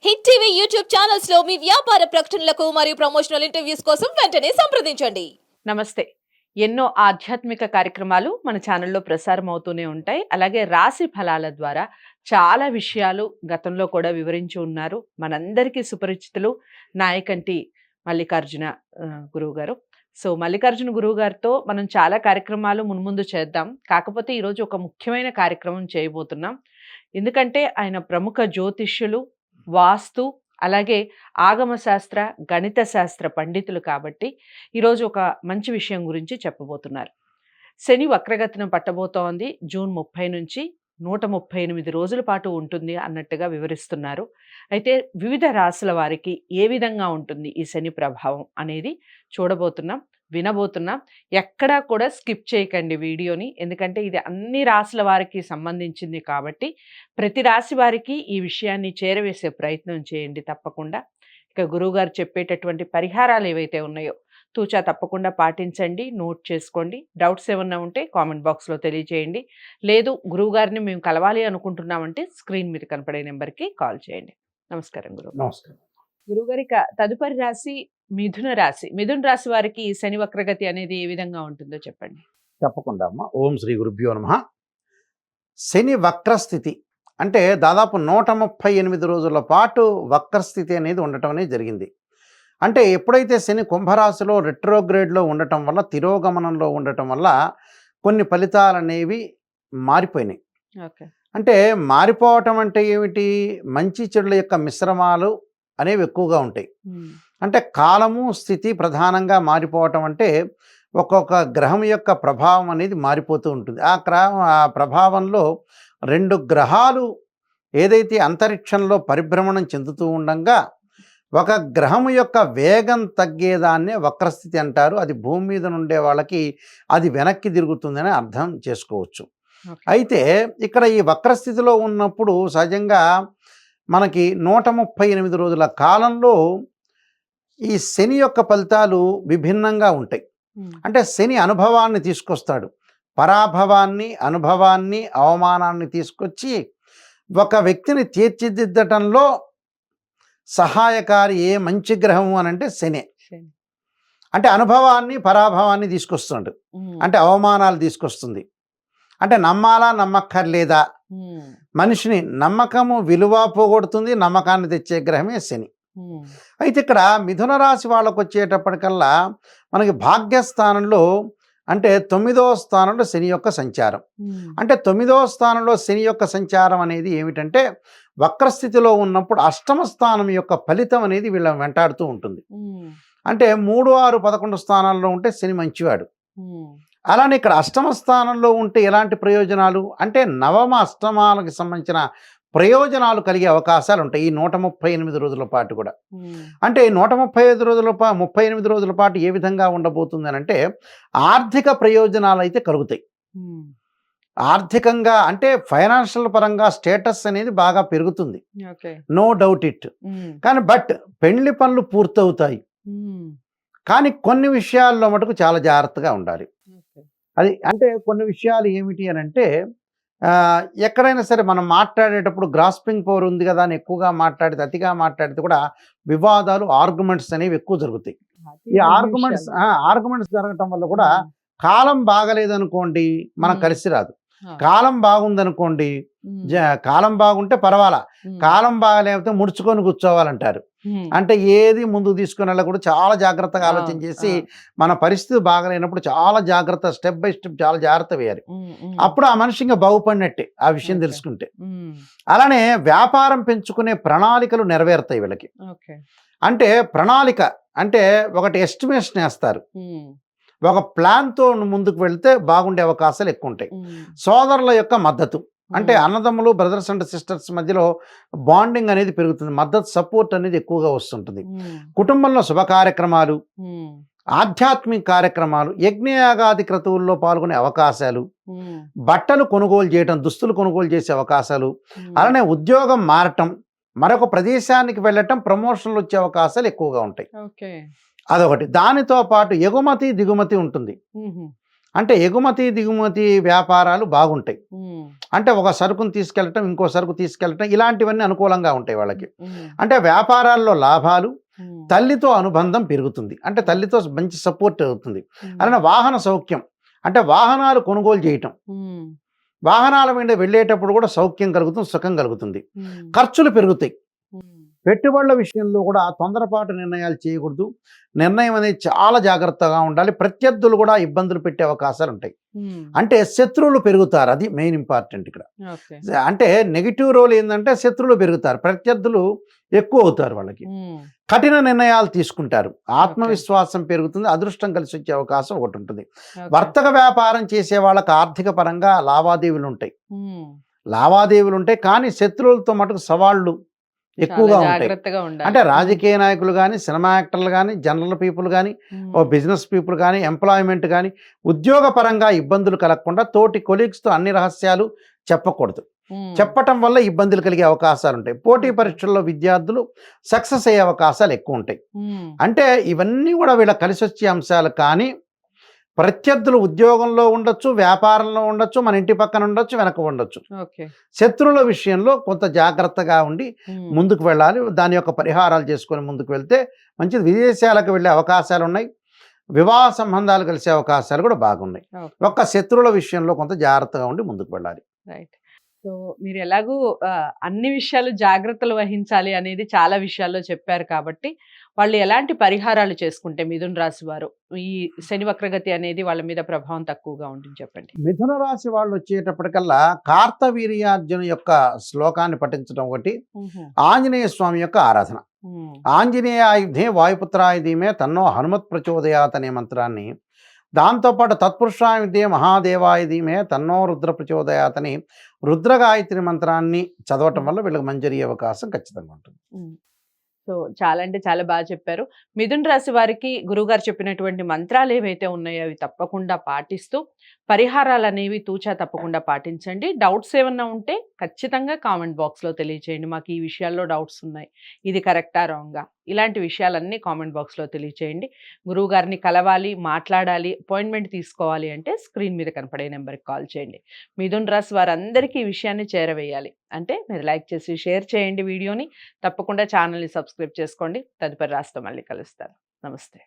Hit TV YouTube channels లో మీ వ్యాపార ప్రకటనలకు మరియు ప్రమోషనల్ ఇంటర్వ్యూస్ కోసం వెంటనే సంప్రదించండి. నమస్తే. ఎన్నో ఆధ్యాత్మిక కార్యక్రమాలు మన ఛానల్లో ప్రసారం అవుతూనే ఉంటాయి. అలాగే రాశి ఫలాల ద్వారా చాలా విషయాలు గతంలో కూడా వివరించి ఉన్నారు. మనందరికీ సుపరిచితులు నాయకంటి మల్లికార్జున గురువు గారు. సో మల్లికార్జున గురువు గారితో మనం చాలా కార్యక్రమాలు మున్ముందు చేద్దాం. కాకపోతే ఈరోజు ఒక ముఖ్యమైన కార్యక్రమం చేయబోతున్నాం. ఎందుకంటే ఆయన ప్రముఖ జ్యోతిష్యులు, వాస్తు, అలాగే ఆగమ శాస్త్ర, గణిత శాస్త్ర పండితులు కాబట్టి ఈరోజు ఒక మంచి విషయం గురించి చెప్పబోతున్నారు. శని వక్రగతిన పట్టబోతోంది. జూన్ 30 నుంచి 138 రోజుల పాటు ఉంటుంది అన్నట్టుగా వివరిస్తున్నారు. అయితే వివిధ రాశుల వారికి ఏ విధంగా ఉంటుంది ఈ శని ప్రభావం అనేది చూడబోతున్నాం, వినబోతున్నాం. ఎక్కడా కూడా స్కిప్ చేయకండి వీడియోని. ఎందుకంటే ఇది అన్ని రాశుల వారికి సంబంధించింది కాబట్టి ప్రతి రాశి వారికి ఈ విషయాన్ని చేరవేసే ప్రయత్నం చేయండి తప్పకుండా. ఇక గురువుగారు చెప్పేటటువంటి పరిహారాలు ఏవైతే ఉన్నాయో తూచా తప్పకుండా పాటించండి, నోట్ చేసుకోండి. డౌట్స్ ఏమన్నా ఉంటే కామెంట్ బాక్స్లో తెలియజేయండి. లేదు గురువుగారిని మేము కలవాలి అనుకుంటున్నామంటే స్క్రీన్ మీద కనపడే నెంబర్కి కాల్ చేయండి. నమస్కారం గురువు. నమస్కారం. గురువుగారి తదుపరి రాశి మిథున రాశి. మిథున రాశి వారికి ఈ శని వక్రగతి అనేది ఏ విధంగా ఉంటుందో చెప్పండి. తప్పకుండా అమ్మ. ఓం శ్రీ గురుభ్యో నమః. శని వక్రస్థితి అంటే దాదాపు 138 రోజుల పాటు వక్రస్థితి అనేది ఉండటం అనేది జరిగింది. అంటే ఎప్పుడైతే శని కుంభరాశిలో రెట్రోగ్రేడ్లో ఉండటం వల్ల, తిరోగమనంలో ఉండటం వల్ల కొన్ని ఫలితాలు అనేవి మారిపోయినాయి. ఓకే. అంటే మారిపోవటం అంటే ఏమిటి? మంచి చెడుల యొక్క మిశ్రమాలు అనేవి ఎక్కువగా ఉంటాయి. అంటే కాలము, స్థితి ప్రధానంగా మారిపోవటం అంటే ఒక్కొక్క గ్రహం యొక్క ప్రభావం అనేది మారిపోతూ ఉంటుంది. ఆ ప్రభావంలో 2 గ్రహాలు ఏదైతే అంతరిక్షంలో పరిభ్రమణం చెందుతూ ఉండగా ఒక గ్రహం యొక్క వేగం తగ్గేదాన్నే వక్రస్థితి అంటారు. అది భూమి మీద ఉండే వాళ్ళకి అది వెనక్కి తిరుగుతుందని అర్థం చేసుకోవచ్చు. అయితే ఇక్కడ ఈ వక్రస్థితిలో ఉన్నప్పుడు సహజంగా మనకి 138 రోజుల కాలంలో ఈ శని యొక్క ఫలితాలు విభిన్నంగా ఉంటాయి. అంటే శని అనుభవాన్ని తీసుకొస్తాడు. పరాభవాన్ని, అనుభవాన్ని, అవమానాన్ని తీసుకొచ్చి ఒక వ్యక్తిని తీర్చిదిద్దటంలో సహాయకారి ఏ మంచి గ్రహము అని అంటే శని. అంటే అనుభవాన్ని, పరాభవాన్ని తీసుకొస్తాడు. అంటే అవమానాలు తీసుకొస్తుంది. అంటే నమ్మాలా నమ్మక్కర్లేదా, మనిషిని నమ్మకము విలువ పోగొడుతుంది. నమ్మకాన్ని తెచ్చే గ్రహమే శని. అయితే ఇక్కడ మిథున రాశి వాళ్ళకు వచ్చేటప్పటికల్లా మనకి భాగ్యస్థానంలో అంటే 9వ స్థానంలో శని యొక్క సంచారం. అంటే 9వ స్థానంలో శని యొక్క సంచారం అనేది ఏమిటంటే వక్రస్థితిలో ఉన్నప్పుడు అష్టమ స్థానం యొక్క ఫలితం అనేది వీళ్ళని వెంటాడుతూ ఉంటుంది. అంటే 3, 6, 11 స్థానాల్లో ఉంటే శని మంచివాడు. అలానే ఇక్కడ అష్టమ స్థానంలో ఉంటే ఎలాంటి ప్రయోజనాలు అంటే నవమ అష్టమాలకు సంబంధించిన ప్రయోజనాలు కలిగే అవకాశాలు ఉంటాయి ఈ 138 రోజుల పాటు కూడా. అంటే 138 రోజుల పాటు ఏ విధంగా ఉండబోతుంది అని అంటే ఆర్థిక ప్రయోజనాలు అయితే కలుగుతాయి. ఆర్థికంగా అంటే ఫైనాన్షియల్ పరంగా స్టేటస్ అనేది బాగా పెరుగుతుంది, నో డౌట్ ఇట్. కానీ బట్ పెళ్లి పనులు పూర్తవుతాయి. కానీ కొన్ని విషయాల్లో మటుకు చాలా జాగ్రత్తగా ఉండాలి. అది అంటే కొన్ని విషయాలు ఏమిటి అని అంటే ఎక్కడైనా సరే మనం మాట్లాడేటప్పుడు గ్రాస్పింగ్ పవర్ ఉంది కదా అని ఎక్కువగా మాట్లాడితే, అతిగా మాట్లాడితే కూడా వివాదాలు, ఆర్గ్యుమెంట్స్ అనేవి ఎక్కువ జరుగుతాయి. ఈ ఆర్గ్యుమెంట్స్ జరగటం వల్ల కూడా కాలం బాగలేదనుకోండి మనకు కలిసి రాదు. కాలం బాగుందనుకోండి, కాలం బాగుంటే పర్వాలా, కాలం బాగలేకపోతే ముడుచుకొని కూర్చోవాలంటారు. అంటే ఏది ముందుకు తీసుకుని వెళ్ళకూడదు. చాలా జాగ్రత్తగా ఆలోచన చేసి మన పరిస్థితి బాగలేనప్పుడు చాలా జాగ్రత్త, స్టెప్ బై స్టెప్ చాలా జాగ్రత్త వేయాలి. అప్పుడు ఆ మనిషి ఇంకా బాగుపడినట్టే ఆ విషయం తెలుసుకుంటే. అలానే వ్యాపారం పెంచుకునే ప్రణాళికలు నెరవేరుతాయి వీళ్ళకి. అంటే ప్రణాళిక అంటే ఒకటి ఎస్టిమేషన్ వేస్తారు, ఒక ప్లాన్తో ముందుకు వెళ్తే బాగుండే అవకాశాలు ఎక్కువ ఉంటాయి. సోదరుల యొక్క మద్దతు అంటే అన్నదమ్ములు, బ్రదర్స్ అండ్ సిస్టర్స్ మధ్యలో బాండింగ్ అనేది పెరుగుతుంది. మద్దతు, సపోర్ట్ అనేది ఎక్కువగా వస్తుంటుంది. కుటుంబంలో శుభ కార్యక్రమాలు, ఆధ్యాత్మిక కార్యక్రమాలు, యజ్ఞయాగాది క్రతువుల్లో పాల్గొనే అవకాశాలు, బట్టలు కొనుగోలు చేయటం, దుస్తులు కొనుగోలు చేసే అవకాశాలు, అలానే ఉద్యోగం మారటం, మరొక ప్రదేశానికి వెళ్ళటం, ప్రమోషన్లు వచ్చే అవకాశాలు ఎక్కువగా ఉంటాయి. అదొకటి. దానితో పాటు ఎగుమతి, దిగుమతి ఉంటుంది. అంటే ఎగుమతి దిగుమతి వ్యాపారాలు బాగుంటాయి. అంటే ఒక సరుకును తీసుకెళ్ళటం, ఇంకో సరుకు తీసుకెళ్ళటం, ఇలాంటివన్నీ అనుకూలంగా ఉంటాయి వాళ్ళకి. అంటే వ్యాపారాల్లో లాభాలు, తల్లితో అనుబంధం పెరుగుతుంది. అంటే తల్లితో మంచి సపోర్ట్ అవుతుంది. అలానే వాహన సౌఖ్యం, అంటే వాహనాలు కొనుగోలు చేయటం, వాహనాల మీద వెళ్ళేటప్పుడు కూడా సౌఖ్యం కలుగుతుంది, సుఖం కలుగుతుంది. ఖర్చులు పెరుగుతాయి. పెట్టుబడుల విషయంలో కూడా తొందరపాటు నిర్ణయాలు చేయకూడదు. నిర్ణయం అనేది చాలా జాగ్రత్తగా ఉండాలి. ప్రత్యర్థులు కూడా ఇబ్బందులు పెట్టే అవకాశాలు ఉంటాయి. అంటే శత్రువులు పెరుగుతారు, అది మెయిన్ ఇంపార్టెంట్ ఇక్కడ. అంటే నెగిటివ్ రోల్ ఏంటంటే శత్రువులు పెరుగుతారు, ప్రత్యర్థులు ఎక్కువ అవుతారు వాళ్ళకి. కఠిన నిర్ణయాలు తీసుకుంటారు, ఆత్మవిశ్వాసం పెరుగుతుంది, అదృష్టం కలిసి వచ్చే అవకాశం ఒకటి ఉంటుంది. వర్తక వ్యాపారం చేసే వాళ్ళకి ఆర్థిక పరంగా లావాదేవీలు ఉంటాయి, కానీ శత్రువులతో మటుకు సవాళ్ళు ఎక్కువగా ఉంటాయి. అంటే రాజకీయ నాయకులు కానీ, సినిమా యాక్టర్లు కానీ, జనరల్ పీపుల్ కానీ, ఓ బిజినెస్ పీపుల్ కానీ, ఎంప్లాయ్మెంట్ కానీ, ఉద్యోగ పరంగా ఇబ్బందులు కలగకుండా తోటి కొలీగ్స్తో అన్ని రహస్యాలు చెప్పకూడదు. చెప్పటం వల్ల ఇబ్బందులు కలిగే అవకాశాలు ఉంటాయి. పోటీ పరీక్షల్లో విద్యార్థులు సక్సెస్ అయ్యే అవకాశాలు ఎక్కువ ఉంటాయి. అంటే ఇవన్నీ కూడా వీళ్ళ కలిసి వచ్చే అంశాలు. కానీ ప్రత్యర్థులు ఉద్యోగంలో ఉండొచ్చు, వ్యాపారంలో ఉండొచ్చు, మన ఇంటి పక్కన ఉండొచ్చు, వెనక ఉండొచ్చు. శత్రువుల విషయంలో కొంత జాగ్రత్తగా ఉండి ముందుకు వెళ్ళాలి. దాని యొక్క పరిహారాలు చేసుకొని ముందుకు వెళ్తే మంచిది. విదేశాలకు వెళ్ళే అవకాశాలు ఉన్నాయి, వివాహ సంబంధాలు కలిసే అవకాశాలు కూడా బాగున్నాయి. ఒక్క శత్రువుల విషయంలో కొంత జాగ్రత్తగా ఉండి ముందుకు వెళ్ళాలి. రైట్. సో మీరు ఎలాగూ అన్ని విషయాలు జాగ్రత్తలు వహించాలి అనేది చాలా విషయాల్లో చెప్పారు. కాబట్టి వాళ్ళు ఎలాంటి పరిహారాలు చేసుకుంటే మిథున రాశి వారు ఈ శని వక్రగతి అనేది వాళ్ళ మీద ప్రభావం తక్కువగా ఉంటుంది చెప్పండి. మిథున రాశి వాళ్ళు వచ్చేటప్పటికల్లా కార్తవీర్యార్జున యొక్క శ్లోకాన్ని పఠించడం ఒకటి, ఆంజనేయ స్వామి యొక్క ఆరాధన. ఆంజనేయాయుధే వాయుపుత్రాయుధీమే తన్నో హనుమత్ ప్రచోదయాత్ అనే మంత్రాన్ని, దాంతోపాటు తత్పురుషాయుధే మహాదేవాయుధీమే తన్నో రుద్ర ప్రచోదయాత్ అని రుద్రగాయత్రి మంత్రాన్ని చదవటం వల్ల వీళ్ళకి మంచి జరిగే అవకాశం ఖచ్చితంగా ఉంటుంది. సో చాలా అంటే చాలా బాగా చెప్పారు. మిథున రాశి వారికి గురువుగారు చెప్పినటువంటి మంత్రాలు ఏవైతే ఉన్నాయో అవి తప్పకుండా పాటిస్తూ పరిహారాలు అనేవి తూచా తప్పకుండా పాటించండి. డౌట్స్ ఏమన్నా ఉంటే ఖచ్చితంగా కామెంట్ బాక్స్లో తెలియచేయండి. మాకు ఈ విషయాల్లో డౌట్స్ ఉన్నాయి, ఇది కరెక్టా రాంగా, ఇలాంటి విషయాలన్నీ కామెంట్ బాక్స్లో తెలియచేయండి. గురువు గారిని కలవాలి, మాట్లాడాలి, అపాయింట్మెంట్ తీసుకోవాలి అంటే స్క్రీన్ మీద కనపడే నెంబర్కి కాల్ చేయండి. మిథున రాశి వారందరికీ ఈ విషయాన్ని చేరవేయాలి అంటే మీరు లైక్ చేసి షేర్ చేయండి వీడియోని. తప్పకుండా ఛానల్ని సబ్స్క్రైబ్ చేసుకోండి. తదుపరి రాశితో మళ్ళీ కలుస్తాను. నమస్తే.